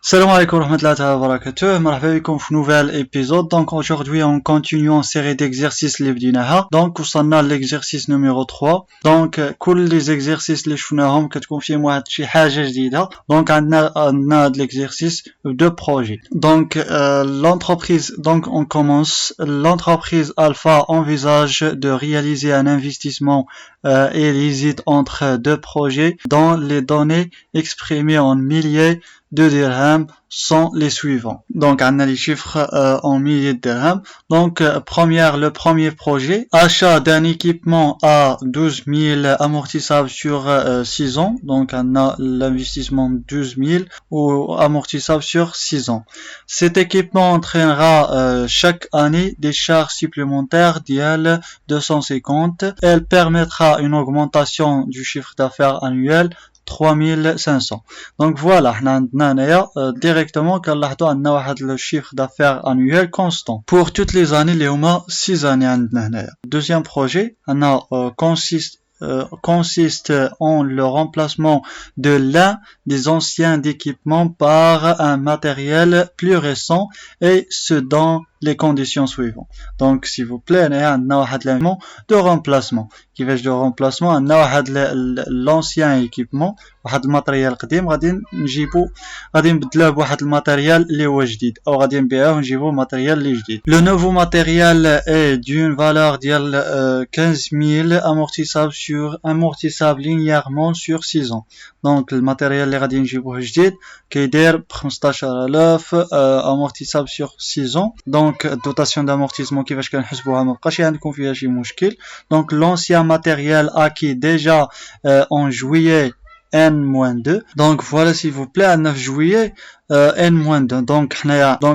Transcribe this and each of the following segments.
Salam alaikum wa rahmatullahi wa barakatuh. Marhaba bikum في nouvel épisode. Donc aujourd'hui on continue en série d'exercices اللي بديناها. Donc وصلنا l'exercice numéro 3. Donc كل les exercices اللي شفناهم كتكون فيهم واحد شي حاجة جديدة. Donc عندنا l'exercice de projet. Donc l'entreprise, donc on commence. L'entreprise Alpha envisage de réaliser un investissement et hésite entre deux projets dont les données exprimées en milliers de dirhams sont les suivants. Donc, on a les chiffres en milliers de dirhams. Donc, le premier projet, achat d'un équipement à 12 000 amortissable sur 6 ans. Donc, on a l'investissement 12 000 ou amortissable sur 6 ans. Cet équipement entraînera chaque année des charges supplémentaires d'IL 250. Elle permettra une augmentation du chiffre d'affaires annuel 3500. Donc voilà, directement كنلاحظوا عندنا واحد le chiffre d'affaires annuel constant pour toutes les années اللي هما 6 années عندنا هنايا. Deuxième projet consiste en le remplacement de l'un des anciens équipements par un matériel plus récent et ce dans les conditions suivantes. Donc s'il vous plaît, عندنا واحد l'élément de remplacement. كيفاش de remplacement؟ عندنا واحد l'ancien équipement، واحد الماتريال قديم غادي نبدلوه بواحد الماتريال اللي هو جديد، او غادي نبيعوه ونجيبو ماتريال اللي جديد. Le nouveau matériel est d'une valeur ديال 15 000 amortissable linéairement sur 6 ans. Donc الماتريال اللي غادي نجيبوه جديد كيدير ب 15000 amortissable sur 6 ans. Donc dotation d'amortissement كيفاش كنحسبوها مابقاش عندكم فيها شي مشكل. Donc l'ancien matériel acquis déjà en juillet N-2. Donc voilà s'il vous plaît, à 9 juillet N-2. Donc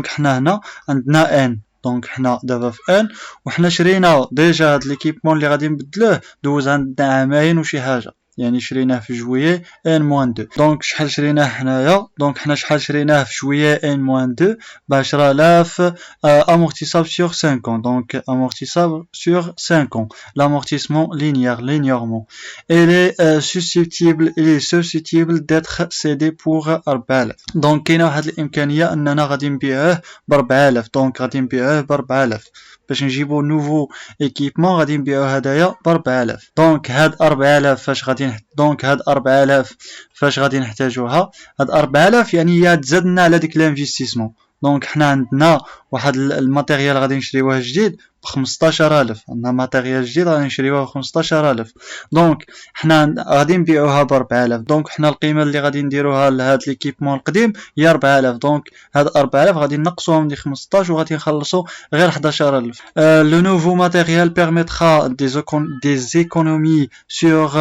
حنا هنا عندنا N. دونك حنا دابا في ان وحنا شرينا ديجا هاد ليكيبمون اللي غادي نبدلوه دوز عندنا عامين وشي حاجه، يعني شريناه في جويي N-2. دونك شحال شريناه حنايا؟ دونك حنا شحال شريناه في جويي N-2 ب 10000 amortissable sur 5 ans. Donc amortissable sur 5 ans. L'amortissement linéairement. Il est susceptible d'être cédé pour 4000. دونك كاينه واحد الامكانيه اننا غادي نبيعوه ب 4000. دونك غادي نبيعوه ب 4000 باش نجيبو نوفو ايكيبمون غادي نبيعو هدايا ب 4000. دونك هاد 4000 فاش غادي نحتاجوها؟ هاد 4000 يعني هي تزاد لنا على ديك الانفستيسمون. دونك حنا عندنا واحد الماتيريال غادي نشريوه جديد ب 15000. عندنا ماتيريال جديد غادي نشريوه ب 15000. دونك حنا غادي نبيعوها ب 4000. دونك حنا القيمه اللي غادي نديروها لهاد ليكيبمون القديم هي 4000. دونك هاد 4000 غادي نقصوهم من 15 وغادي نخلصوا غير 11000. Le nouveau matériel permettra des économies sur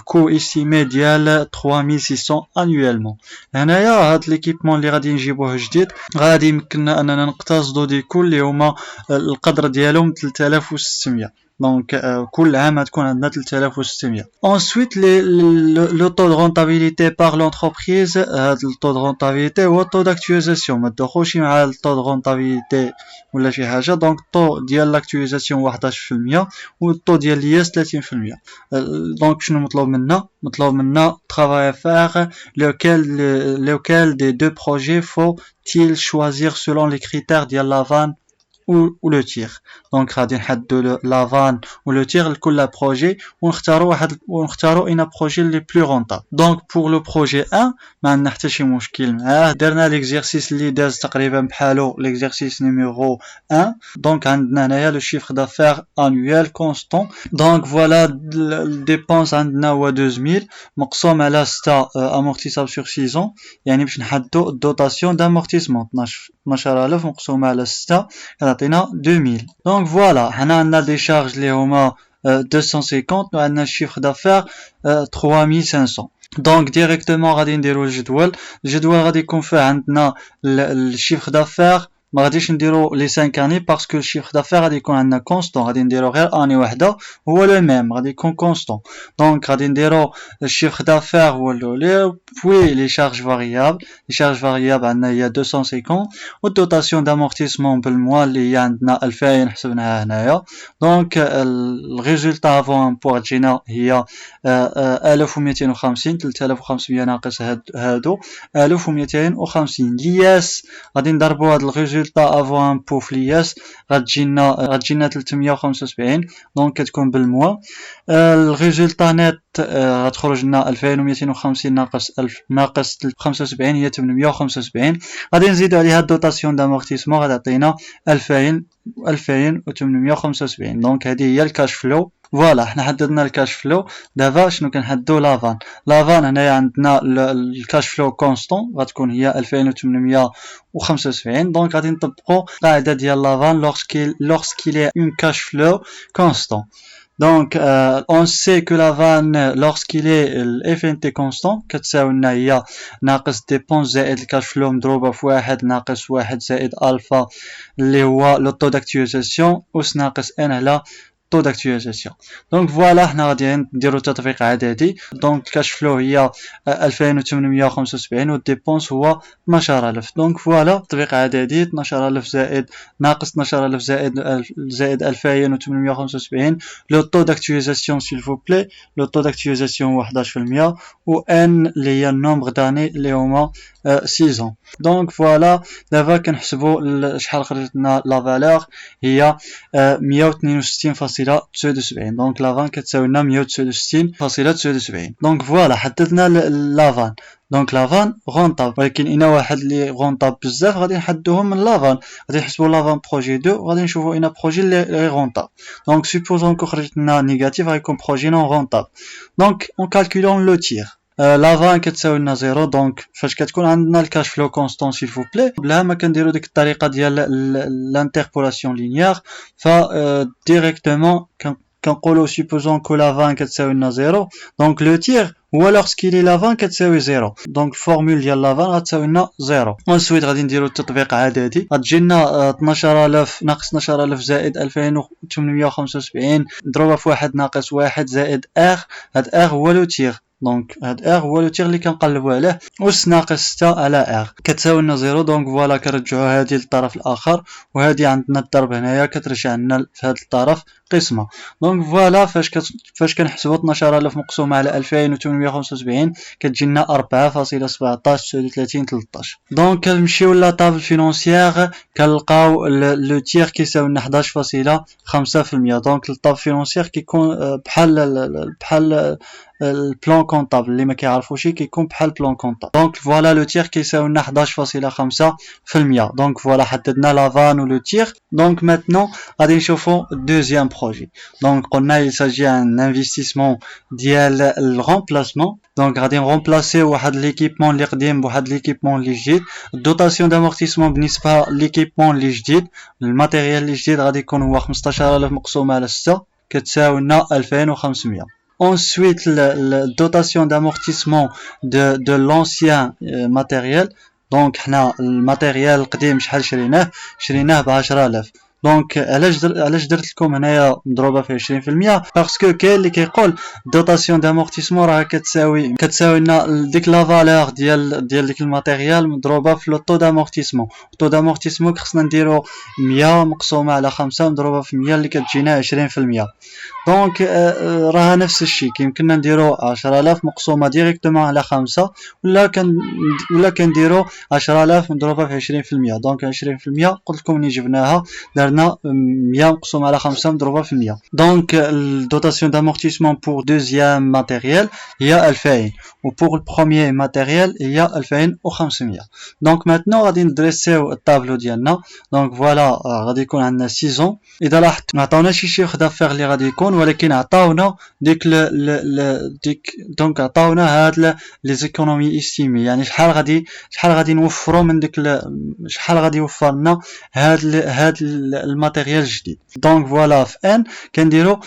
coût estimé ديال 3600 annuellement. هنايا هاد ليكيبمون اللي غادي نجيبوه جديد غادي يمكننا اننا نقتصدوا ديكو اللي هما القدر ديالهم 3600. Donc كل عام غتكون عندنا 3600. Ensuite le taux de rentabilité par l'entreprise. هاد le taux de rentabilité هو التو داكتواليزاسيون، ما تدخلوش مع التو de rentabilité ولا شي حاجه. دونك التو ديال لاكتواليزاسيون 11% والتو ديال لياس 30%. دونك شنو مطلوب منا travail à faire lequel des deux projets faut-il choisir selon les critères ديال la vanne ou le tir. Donc غادي نحددوا la vanne ou le tir لكل projet ونختاروا un projet les plus rentables. Donc pour le projet 1 ما عندنا حتى شي مشكل معاه، درنا l'exercice اللي داز تقريبا بحالو l'exercice numéro 1. Donc عندنا هنايا le chiffre d'affaires annuel constant. Donc voilà dépense عندنا هو 2000 مقسوم على 6 amortissable sur 6 ans، يعني باش نحددوا dotation d'amortissement 12000 مقسومه على 6 كتعطينا 2000. Donc voilà, حنا عندنا des charges اللي هما 250 وعندنا chiffre d'affaires 3500. دونك ديريكتومون غادي نديرو الجدول غادي يكون فيه عندنا الشيفر دافير ما غاديش نديرو لي 5 اني باسكو الشيفر دافير غادي يكون عندنا كونستون غادي نديرو غير اني وحده هو لو ميم غادي يكون كونستون دونك غادي نديرو الشيفر دافير هو الاولى بوي لي شارج فاريابل عندنا هي 250 والدوتاسيون دامورتيسمون بالموا اللي هي عندنا 2000 حسبناها هنايا دونك الريزولتا افون امبو تجينا هي 1250 3500 ناقص هادو 1250 لياس غادي نضربو هاد الريزولتا افون امبو في لياس غتجينا 375 دونك كتكون بالموا الريزولتا نت غتخرج لنا 2250 ناقص 1000 ناقص 75 هي 875 غادي نزيدو عليها الدوتاسيون دامورتيسمون غتعطينا 2875 دونك هذه هي الكاش فلو فوالا حنا حددنا الكاش فلو دابا شنو كنحددو لافان هنايا عندنا الكاش فلو كونستون غتكون هي 2875 دونك غادي نطبقو القاعده ديال لافان lorsqu'il est une cash flow constant. Donc, on sait que la vanne, lorsqu'il est l'FNT constant, كتساوي لنا هي ناقص dépense زائد الكاش فلو مضروبة في واحد ناقص واحد زائد ألفا اللي هو لو طو d'actualisation أس ناقص ان على طو d'actualisation. Donc voilà حنا غادي نديرو تطبيق عددي. Donc الكاش فلو هي 2875 والديبونس هو 12000. Donc voilà تطبيق عددي 12000 زائد ناقص 12000 زائد 2875 لو طو d'actualisation s'il vous plaît لو طو d'actualisation هو 11% و n اللي هي النومبر داني اللي هما 6 ans. Donc voilà دابا كنحسبوا شحال خرجت لنا لا فالور هي 162.79 دونك لافان كتساوي لنا 169.79 دونك فوالا حددنا لافان دونك لافان غونطاب ولكن انا واحد اللي غونطاب بزاف غادي نحدوهم من لافان غادي نحسبوا لافان بروجي 2 وغادي نشوفوا انا بروجي اللي غونطاب دونك سوبوزون كو خرجت لنا نيجاتيف غيكون بروجي نون غونطاب دونك اون كالكولون لو تير لافان كتساوي لنا زيرو دونك فاش كتكون عندنا الكاش فلو كونستون سيل فو بلي بلا ما كنديرو ديك الطريقه ديال الانتربولاسيون لينيير ف ديريكتومون كنقولوا سوبوزون كو لافان كتساوي لنا زيرو دونك لو تير هو لوغسكيلي لافان كتساوي زيرو دونك الفورمول ديال لافان غتساوي لنا زيرو انسويت غادي نديرو التطبيق عددي غتجينا 12000 ناقص 12000 زائد 2875 ضروبه في واحد ناقص واحد زائد ار هاد ار هو لو تير دونك هاد ار هو لو تير اللي كنقلبوا عليه اس ناقص 6 على ار كتساوي لنا زيرو دونك فوالا كنرجعوا هذه للطرف الاخر وهذه عندنا الضرب هنايا كترجع لنا في هذا الطرف قسمه دونك فوالا فاش كنحسبوا 12000 مقسومه على 2875 كتجي لنا 4.17 دونك كنمشيو لا طابل فينونسيير كنلقاو لو تير كيساوي لنا 11.5% دونك الطابل فينونسيير كيكون بحال البلان كونطابل اللي ما كيعرفوش كيكون بحال بلان كونطابل دونك فوالا لو تير كيساوي لنا 11.5% دونك فوالا حددنا لافان و لو تير دونك ماتنون غادي نشوفو دوزيام بروجي دونك قلنا il s'agit un investissement ديال الرامبلاسمون دونك غادي نرومبلاسيو واحد ليكيبمون اللي قديم بواحد ليكيبمون اللي جديد الدوتاسيون دامورتيسمون بالنسبه ليكيبمون اللي جديد الماتيريال اللي جديد غادي يكون هو 15000 مقسوم على 6 كتساوي لنا 2500 Ensuite, la dotation d'amortissement de l'ancien matériel. Donc, le matériel القديم شحال شريناه ب 10000 دونك علاش درت لكم هنايا مضروبه في 20% باسكو كاين اللي كيقول دوتاسيون دامورتيسمون راه كتساوي لنا ديك لا فالور ديال ديك الماتيريال مضروبه في لو طو دامورتيسمون طو دامورتيسمون خصنا نديرو 100 مقسومه على 5 مضروبه في 100 اللي كتجينا 20% دونك راه نفس الشيء كيمكننا نديرو 10000 مقسومه ديريكتومون على 5 ولا كنديرو 10000 مضروبه في 20% دونك 20% قلت لكم ملي جبناها درنا 100 مقسوم على 5 مضروبه في 100 دونك الدوتاسيون d'amortissement pour deuxième matériel هي 2000 و pour le premier matériel هي 2500 دونك maintenant غادي ندريسيو الطابلو ديالنا دونك فوالا غادي يكون عندنا 6 ans اذا لاحظت ما عطاوناش شي شيفر دافير اللي غادي يكون ولكن عطاونا دونك عطاونا هاد لي زيكونومي استيمي، يعني شحال غادي نوفروا من شحال غادي يوفر لنا هاد الماتيريال الجديد. دونك فوالا في ان كنديروا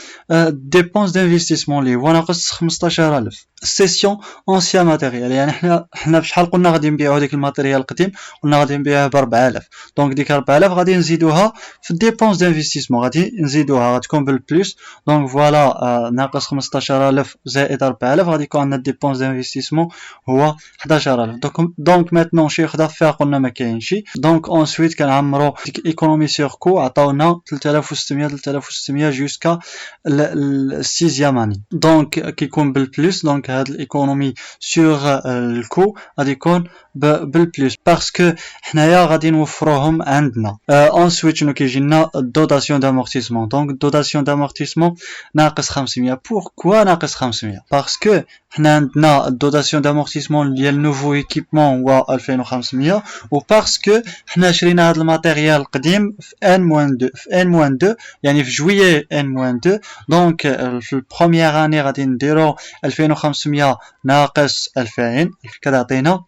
ديبونس دانفستيسمون لي هو ناقص 15000 سيسيون اونسيان ماتيريال، يعني حنا بشحال قلنا غادي نبيعوا ديك الماتيريال القديم، قلنا غادي نبيعوه ب 4000. دونك ديك 4000 غادي نزيدوها في ديبونس دانفستيسمون، غادي نزيدوها غتكون بالبلوس. دونك فوالا ناقص 15000 زائد 4000 غادي يكون عندنا ديبونس دانفستيسمون هو 11000. دونك ماتنون شيخ دافير قلنا ما كاينش. دونك اونسويت كنعمروا ديك ايكونومي سور كو عطاونا 3600 جوسكا السيزيام اني. دونك كيكون بالبلوس، دونك هاد الايكونومي سور الكو غادي يكون بالبلوس باسكو حنايا غادي نوفروهم عندنا. انسويت شنو كيجي لنا الدوتاسيون دامورتيسمون. دونك الدوتاسيون دامورتيسمون ناقص 500. بوركوا ناقص 500؟ باسكو حنا عندنا الدوتاسيون دامورتيسمون ديال نوفو ايكيبمون هو 2500، و باسكو حنا شرينا هاد الماتيريال القديم في N-2 يعني في جويي N-2. دونك في البروميير اني غادي نديرو 2500 ناقص 2000 كتعطينا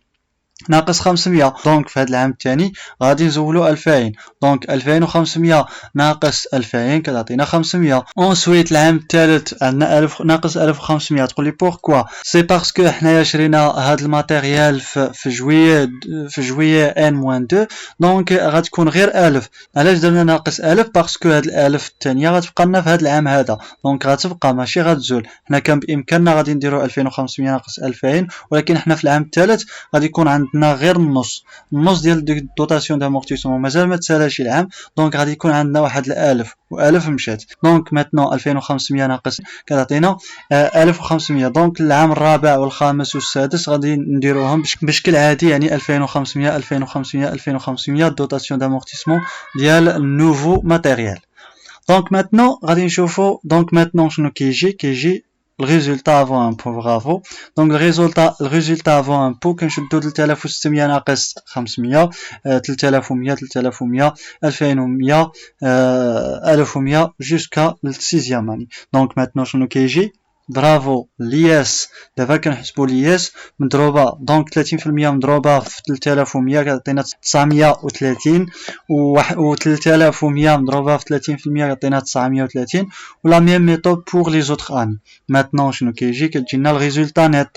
ناقص 500. دونك في هذا العام الثاني غادي نزولو 2000. دونك 2500 ناقص 2000 كتعطينا 500. اونسويت العام الثالث عندنا 1000 ناقص 1500. تقول لي بوركوا؟ سي باسكو حنايا شرينا هاد الماتيريال في جويي N-2. دونك غتكون غير 1000. علاش درنا ناقص 1000؟ باسكو هاد ال1000 الثانيه غتبقى لنا في هاد العام هذا، دونك غتبقى ماشي غتزول. حنا كان بامكاننا غادي نديرو 2500 ناقص 2000، ولكن حنا في العام الثالث غادي يكون عندنا غير النص ديال الدوتاسيون دامورتيسمون مازال ما تسالاش العام. دونك غادي يكون عندنا واحد 1000 و1000 مشات. دونك ماتنون 2500 ناقص كتعطينا 1500. دونك العام الرابع والخامس والسادس غادي نديروهم بشكل عادي، يعني 2500 دوتاسيون دامورتيسمون ديال النوفو ماتيريال. دونك ماتنون غادي نشوفوا. دونك ماتنون شنو كيجي le résultat avant impôt. Bravo. Donc le résultat avant impôt كنشدو 3600 ناقص 500 3100 2100 1100 jusqu'à le 6e année. Donc maintenant شنو كيجي؟ برافو لياس. دابا كنحسبوا لياس مضروبه، دونك 30% مضروبه في 3100 كتعطينا 930، و 3100 مضروبه في 30% كتعطينا 930. ولا ميم ميثود بور لي زوتر اني. ماتنون شنو كتجينا الريزولتا نيت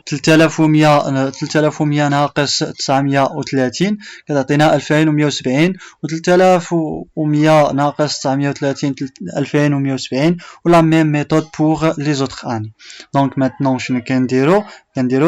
3100 ناقص 930 كتعطينا 2170، و 3100 ناقص 930 2170. ولا ميم ميثود بور les autres années. Donc maintenant شنو كنديرو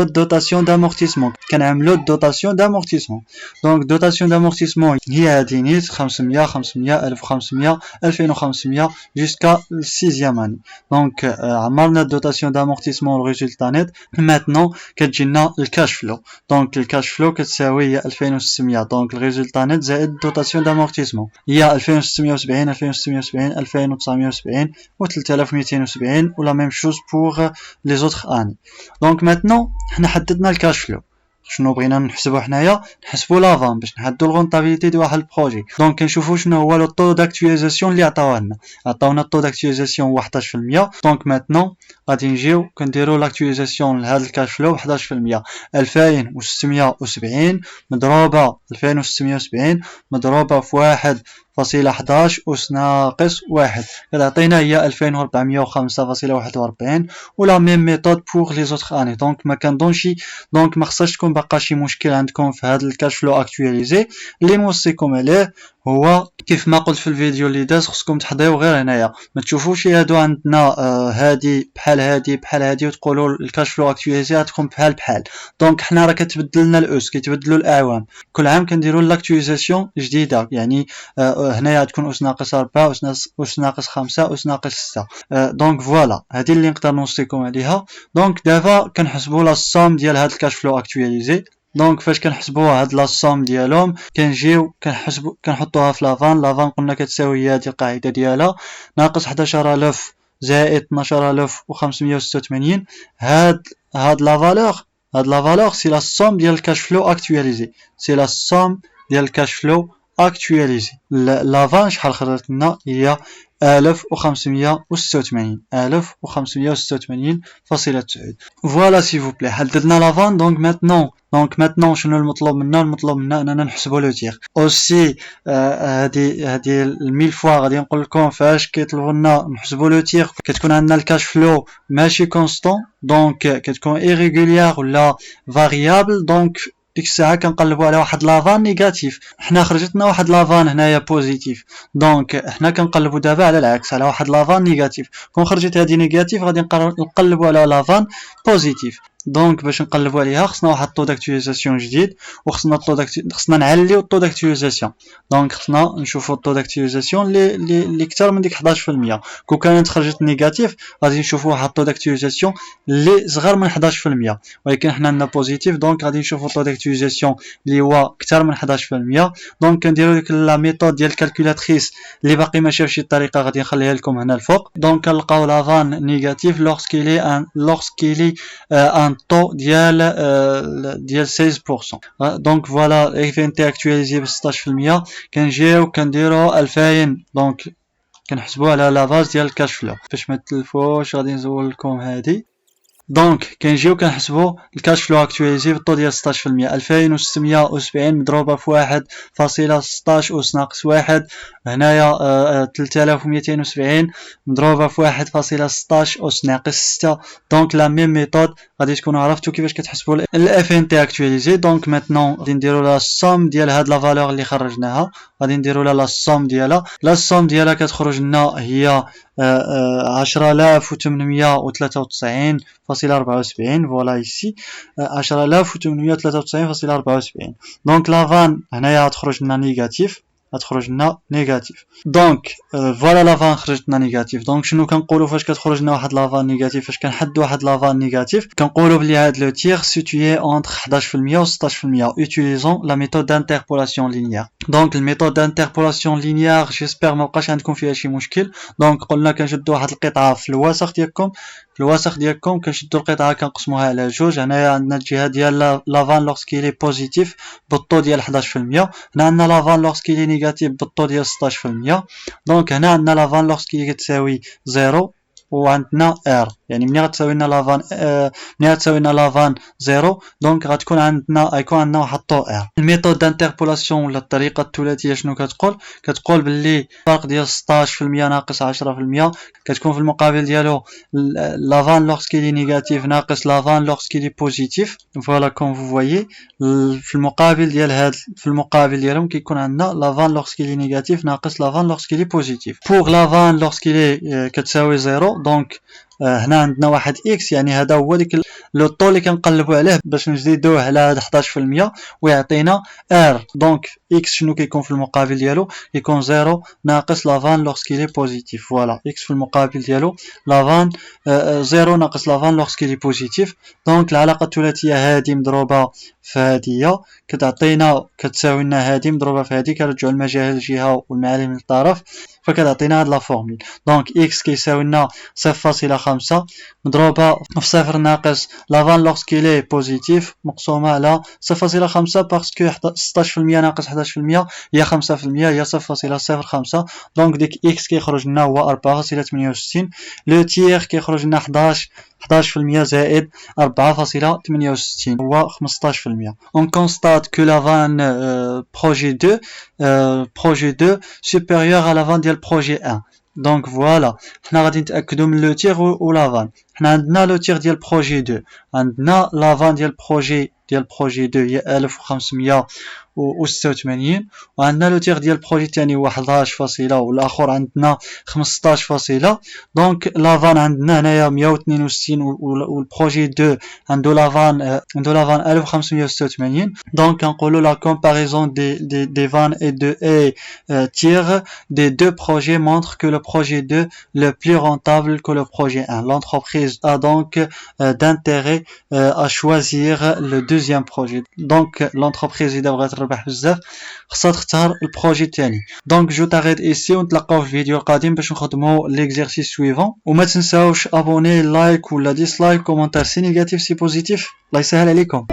dotation d'amortissement. كنعملو dotation d'amortissement. Donc dotation d'amortissement هي هادي نيت 500 1500 2500 jusqu'à 6e année. Donc عملنا dotation d'amortissement الريزولتا نيت. maintenant كتجينا الكاش فلو. دونك الكاش فلو كتساوي هي 2600. دونك الريزولتا نيت زائد dotation d'amortissement هي 2670 2970 و 3270. ولا même chose pour les autres années. Donc maintenant حنا حددنا الكاش فلو. شنو بغينا نحسبو حنايا؟ نحسبو لافون باش نحددو الغونطابيليتي ديال واحد البروجي. دونك كنشوفو شنو هو لو طو داكتواليزاسيون اللي عطاونا الطو داكتواليزاسيون هو 11%. دونك ماتنون غادي نجيو كنديرو لاكتواليزاسيون لهاد الكاش فلو 11%. 2670 مضروبه 2670 مضروبه في 1.11 أس ناقص 1 كتعطينا هي 2405.41. ولا ميم ميثود بور لي زوتر اني. دونك ما كنظنش، دونك ما خصهاش تكون باقا شي مشكل عندكم في هذا الكاش فلو اكtualisé. اللي نوصيكم عليه هو كيف ما قلت في الفيديو اللي داز، خصكم تحضيو غير هنايا، ما تشوفوش هادو عندنا هادي بحال هادي وتقولوا الكاش فلو اكtualisé غتكون بحال. دونك حنا راه كتبدل لنا الاس، كيتبدلوا الاعوام كل عام كنديروا لاكtualisation جديده. يعني هنايا تكون اس ناقص 4 اس ناقص 5 اس ناقص 6. دونك فوالا هذه اللي نقدر نوصيكم عليها. دونك دابا كنحسبوا لا الصوم ديال هاد الكاش فلو اكtualisé. دونك فاش كنحسبوها هاد لا الصوم ديالهم كنجيو كنحطوها في لافان قلنا كتساوي هذه القاعده ديالها ناقص 11000 زائد 12586. هاد لا فالور سي لا الصوم ديال الكاش فلو اكtualisé. سي لا الصوم ديال الكاش فلو اكتواليزي. لافان شحال خرجت لنا؟ هي 1586 1586.9. فوالا سي فو بلي حددنا لافان. دونك ماتنون شنو المطلوب منا؟ المطلوب منا اننا نحسبوا لو تيغ اوسي. هادي الميل فوا غادي نقول لكم فاش كيطلبوا لنا نحسبوا لو تيغ كتكون عندنا الكاش فلو ماشي كونستون، دونك كتكون ايريغوليير ولا فاريابل. دونك ديك الساعه كنقلبوا على واحد لافان نيجاتيف. حنا خرجتنا واحد لافان هنايا بوزيتيف، دونك حنا كنقلبوا دابا على العكس، على واحد لافان نيجاتيف. كون خرجت هذه نيجاتيف غادي نقلبوا على لافان بوزيتيف. دونك باش نقلبوا عليها خصنا واحد الطو داكتواليزاسيون جديد، وخصنا خصنا نعليو الطو داكتواليزاسيون. دونك خصنا نشوفوا الطو داكتواليزاسيون اللي اكثر من ديك 11%. كون كانت خرجت نيجاتيف غادي نشوفوا واحد الطو داكتواليزاسيون اللي صغر من 11%، ولكن حنا عندنا بوزيتيف دونك غادي نشوفوا الطو داكتواليزاسيون اللي هو اكثر من 11%. دونك كنديروا ديك لا ميثود ديال الكالكولاتريس اللي باقي ما شافش الطريقه غادي نخليها لكم هنا الفوق. دونك كنلقاو لافان نيجاتيف لورسكيلي ان طو ديال 16%. دونك فوالا ايفينتي اكتواليزي ب 16%. كنجيو كنديرو 2000. دونك كنحسبوا على لا باز ديال الكاش فلو. باش ما تلفوش غادي نزول لكم هادي. دونك كنجيو كنحسبوا الكاش فلو اكتواليزي بالطو ديال 16%. 2670 مضروبه في 1.16 أس ناقص 1. هنايا 3270 مضروبه في 1.16 أس ناقص 6. دونك لا ميم ميثود غادي تكونوا عرفتوا كيفاش كتحسبوا الاف ان تي اكتواليزي. دونك ماتنون غادي نديروا لا سوم ديال هاد لا فالور اللي خرجناها، غادي نديروا لا سوم ديالها. لا سوم ديالها كتخرج لنا هي 10,893.74. فوالا ايسي 10,893.74. دونك لافان هنايا غتخرج لنا نيجاتيف، دونك فوالا لافان خرجت لنا نيجاتيف. دونك شنو كنقولوا فاش كتخرج لنا واحد لافان نيجاتيف؟ فاش كنحدوا واحد لافان نيجاتيف كنقولوا بلي هاد لو تيغ سيتويي اونتر 11% و 16% utilisant la méthode d'interpolation linéaire. دونك الميثود d'interpolation linéaire جيسبر ما بقاش عندكم فيها شي مشكل. دونك قلنا كنشدوا واحد القطعه في الوسط ديالكم كنشدوا القطعه كنقسموها على جوج. هنايا عندنا الجهه ديال لافان لورسكيلي بوزيتيف بالطو ديال 11%، هنا عندنا لافان لورسكيلي نيجاتيف بالطو ديال 16%. دونك هنا عندنا لافان لورسكيلي كتساوي 0 وعندنا ار، يعني ملي غتساوي لنا لافان 0 دونك غتكون غيكون عندنا واحد طو ار. الميثود دانتربولاسيون ولا الطريقه الثلاثيه شنو كتقول باللي الفرق ديال 16% ناقص 10% كتكون في المقابل ديالو لافان لورسكيلي نيجاتيف ناقص لافان لورسكيلي بوزيتيف. فوالا كون فو فوايي في المقابل ديالهم كيكون عندنا لافان لورسكيلي نيجاتيف ناقص لافان لورسكيلي بوزيتيف. بوغ لافان لورسكيلي كتساوي 0 دونك هنا عندنا واحد اكس، يعني هذا هو ديك لو طو اللي كنقلبوا عليه باش نزيدوه على هاد 11% ويعطينا ار. دونك اكس شنو كيكون في المقابل ديالو؟ كيكون 0 ناقص لافان لورسكيلي بوزيتيف. فوالا اكس في المقابل ديالو لافان 0 ناقص لافان لورسكيلي بوزيتيف. دونك العلاقه الثلاثيه هذه مضروبه في هذه كتساوي لنا هذه مضروبه في هذه، كنرجعوا المجاهيل للجهه والمعالم للطرف فكتعطينا هاد لا فورمول. دونك اكس كيساوي لنا 0.5 مضروبه في 0 ناقص لافان لورسكيلي بوزيتيف مقسومه على 0.5 باسكو 16% ناقص 11% هي 5%، هي 0.05. دونك ديك اكس كيخرج لنا هو 4.68. لو تيغ كيخرج لنا 11% زائد 4.68 هو 15%. On constate que la vanne projet 2 supérieure à la vanne ديال projet 1. دونك فوالا حنا غادي نتاكدوا من لو تيغ و لافان. حنا عندنا لو تيغ ديال بروجي 2، عندنا لافان ديال بروجي 2 هي 1586 وعندنا لو تيغ ديال بروجي الثاني هو 11 والاخر عندنا 15. دونك لافان عندنا هنايا 162 والبروجي 2 عنده لافان 1586. دونك كنقولوا لا comparaison des vannes et tiers des deux projets montre que le projet 2 le plus rentable que le projet 1. L'entreprise a donc d'intérêt à choisir le deuxième projet. Donc l'entreprise إذا بغات تربح بزاف خصها تختار البروجي الثاني. دونك جو تاريت ايسي ونتلاقاو في الفيديو القادم باش نخدموا ليكزيرسيس سويفون. وما تنساوش ابوني لايك ولا ديسلايك كومونتير سي نيجاتيف سي بوزيتيف. الله يسهل عليكم.